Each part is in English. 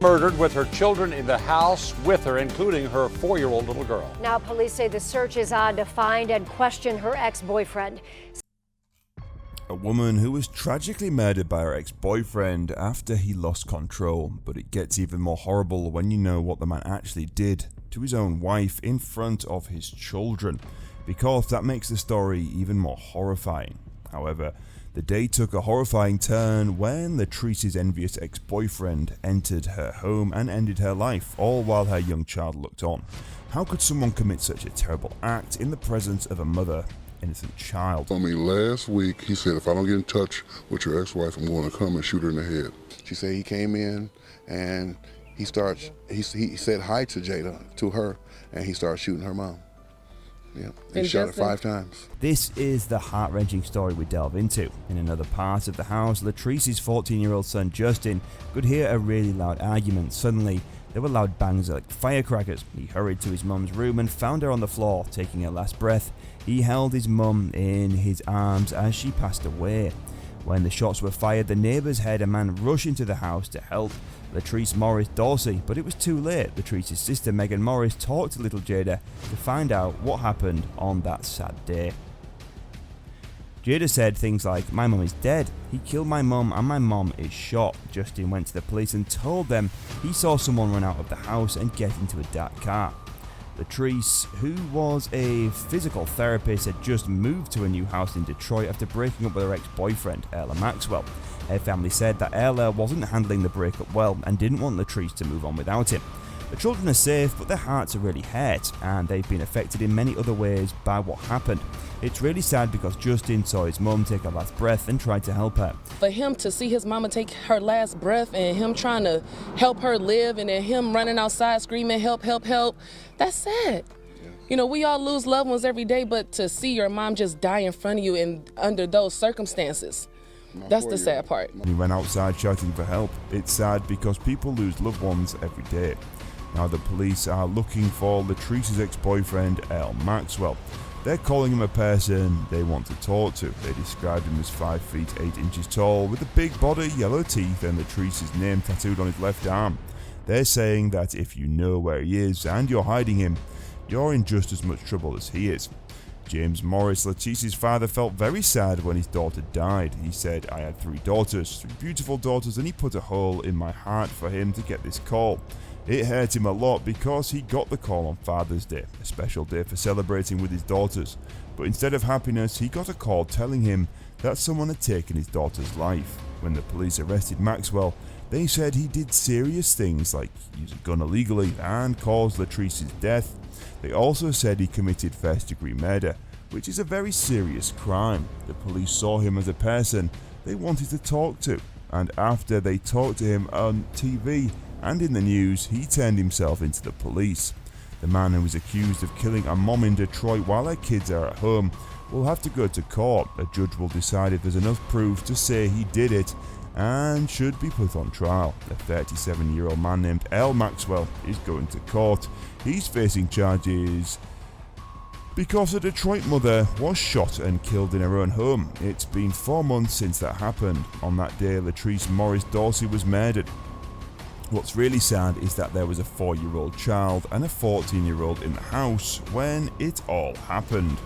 murdered with her children in the house with her, including her 4-year-old little girl. Now police say the search is on to find and question her ex-boyfriend. A woman who was tragically murdered by her ex-boyfriend after he lost control, but it gets even more horrible when you know what the man actually did to his own wife in front of his children, because that makes the story even more horrifying. However, the day took a horrifying turn when Latrice's envious ex-boyfriend entered her home and ended her life, all while her young child looked on. How could someone commit such a terrible act in the presence of a mother, innocent child? I mean, last week he said, if I don't get in touch with your ex-wife, I'm going to come and shoot her in the head. She said he came in and he said hi to Jada, to her, and he started shooting her mom. Yeah, he shot her 5 times. This is the heart-wrenching story we delve into. In another part of the house, Latrice's 14-year-old son Justin could hear a really loud argument. Suddenly, there were loud bangs like firecrackers. He hurried to his mum's room and found her on the floor, taking her last breath. He held his mum in his arms as she passed away. When the shots were fired, the neighbours heard a man rush into the house to help Latrice Morris Dorsey, but it was too late. Latrice's sister Megan Morris talked to little Jada to find out what happened on that sad day. Jada said things like, "My mum is dead. He killed my mum and my mum is shot." Justin went to the police and told them he saw someone run out of the house and get into a dark car. Latrice, who was a physical therapist, had just moved to a new house in Detroit after breaking up with her ex-boyfriend, Erla Maxwell. Her family said that Erla wasn't handling the breakup well and didn't want Latrice to move on without him. The children are safe, but their hearts are really hurt, and they've been affected in many other ways by what happened. It's really sad because Justin saw his mum take her last breath and tried to help her. For him to see his mama take her last breath and him trying to help her live and then him running outside screaming, "Help, help, help," that's sad. You know, we all lose loved ones every day, but to see your mom just die in front of you and under those circumstances, that's the sad part. He went outside shouting for help. It's sad because people lose loved ones every day. Now the police are looking for Latrice's ex-boyfriend, Earl Maxwell. They're calling him a person they want to talk to. They described him as 5 feet 8 inches tall, with a big body, yellow teeth, and Latrice's name tattooed on his left arm. They're saying that if you know where he is and you're hiding him, you're in just as much trouble as he is. James Morris, Latrice's father, felt very sad when his daughter died. He said, "I had 3 daughters, 3 beautiful daughters, and he put a hole in my heart for him to get this call. It hurt him a lot because he got the call on Father's Day, a special day for celebrating with his daughters. But instead of happiness, he got a call telling him that someone had taken his daughter's life. When the police arrested Maxwell, they said he did serious things like use a gun illegally and caused Latrice's death. They also said he committed first-degree murder, which is a very serious crime. The police saw him as a person they wanted to talk to, and after they talked to him on TV and in the news, he turned himself into the police. The man who was accused of killing a mom in Detroit while her kids are at home will have to go to court. A judge will decide if there's enough proof to say he did it and should be put on trial. A 37-year-old man named Earl Maxwell is going to court. He's facing charges because a Detroit mother was shot and killed in her own home. It's been 4 months since that happened. On that day, Latrice Morris Dorsey was murdered. What's really sad is that there was a 4-year-old child and a 14-year-old in the house when it all happened.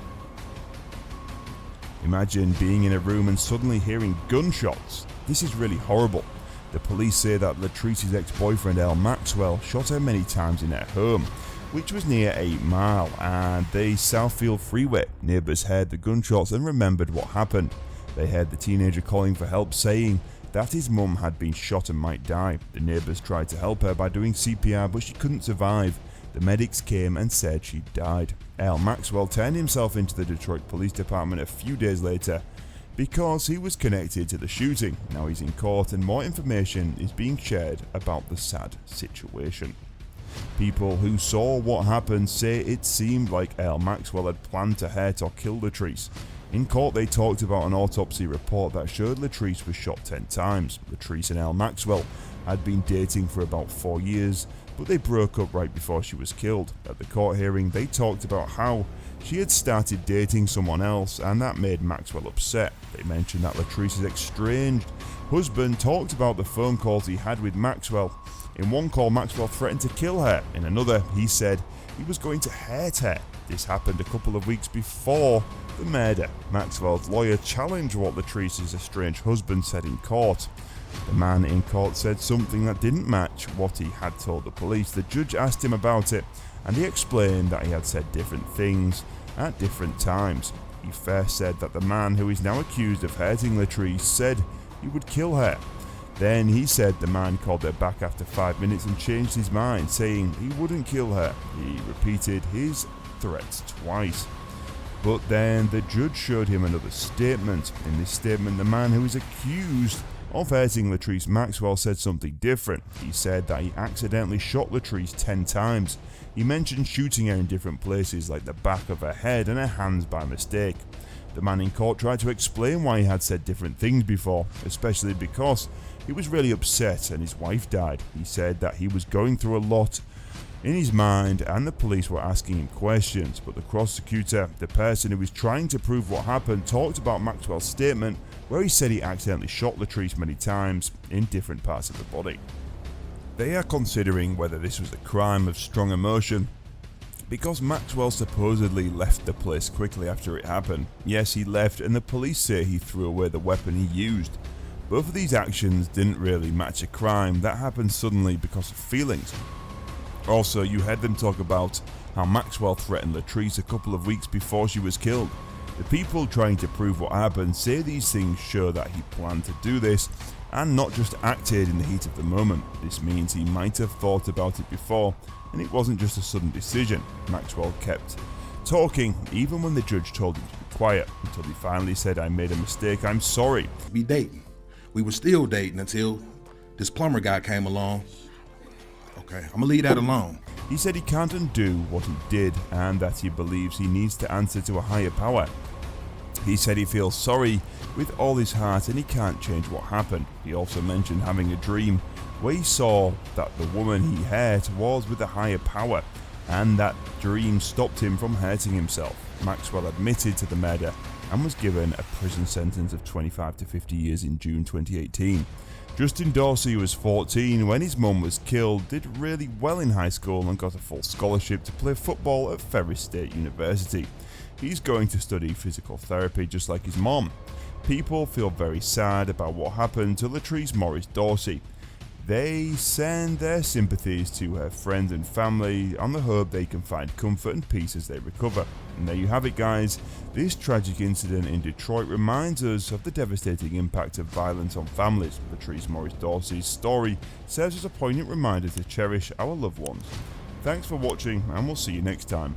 Imagine being in a room and suddenly hearing gunshots. This is really horrible. The police say that Latrice's ex-boyfriend Earl Maxwell shot her many times in her home, which was near 8 Mile and the Southfield Freeway. Neighbours heard the gunshots and remembered what happened. They heard the teenager calling for help, saying that his mum had been shot and might die. The neighbours tried to help her by doing CPR, but she couldn't survive. The medics came and said she died. Earl Maxwell turned himself into the Detroit Police Department a few days later because he was connected to the shooting. Now he's in court and more information is being shared about the sad situation. People who saw what happened say it seemed like Earl Maxwell had planned to hurt or kill Latrice. In court, they talked about an autopsy report that showed Latrice was shot 10 times. Latrice and Earl Maxwell had been dating for about 4 years, but they broke up right before she was killed. At the court hearing, they talked about how she had started dating someone else and that made Maxwell upset. They mentioned that Latrice's estranged husband talked about the phone calls he had with Maxwell In one call, Maxwell threatened to kill her. In another, he said he was going to hurt her. This happened a couple of weeks before the murder. Maxwell's lawyer challenged what Latrice's estranged husband said in court. The man in court said something that didn't match what he had told the police. The judge asked him about it, and he explained that he had said different things at different times. He first said that the man who is now accused of hurting Latrice said he would kill her. Then he said the man called her back after 5 minutes and changed his mind, saying he wouldn't kill her. He repeated his threats twice. But then the judge showed him another statement. In this statement, the man who is accused of hurting Latrice Maxwell said something different. He said that he accidentally shot Latrice 10 times. He mentioned shooting her in different places like the back of her head and her hands by mistake. The man in court tried to explain why he had said different things before, especially because he was really upset and his wife died. He said that he was going through a lot in his mind and the police were asking him questions, but the prosecutor, the person who was trying to prove what happened, talked about Maxwell's statement where he said he accidentally shot Latrice many times in different parts of the body. They are considering whether this was a crime of strong emotion because Maxwell supposedly left the place quickly after it happened. Yes, he left, and the police say he threw away the weapon he used. Both of these actions didn't really match a crime that happened suddenly because of feelings. Also, you heard them talk about how Maxwell threatened Latrice a couple of weeks before she was killed. The people trying to prove what happened say these things show that he planned to do this and not just acted in the heat of the moment. This means he might have thought about it before and it wasn't just a sudden decision. Maxwell kept talking even when the judge told him to be quiet until he finally said, "I made a mistake, I'm sorry." We dating. We were still dating until this plumber guy came along. Okay, I'm gonna leave that alone. He said he can't undo what he did and that he believes he needs to answer to a higher power. He said he feels sorry with all his heart and he can't change what happened. He also mentioned having a dream where he saw that the woman he hurt was with a higher power and that dream stopped him from hurting himself. Maxwell admitted to the murder and was given a prison sentence of 25 to 50 years in June 2018. Justin Dorsey was 14 when his mum was killed, did really well in high school and got a full scholarship to play football at Ferris State University. He's going to study physical therapy just like his mom. People feel very sad about what happened to Latrice Morris Dorsey. They send their sympathies to her friends and family on the hope they can find comfort and peace as they recover. And there you have it, guys. This tragic incident in Detroit reminds us of the devastating impact of violence on families. Latrice Morris Dorsey's story serves as a poignant reminder to cherish our loved ones. Thanks for watching and we'll see you next time.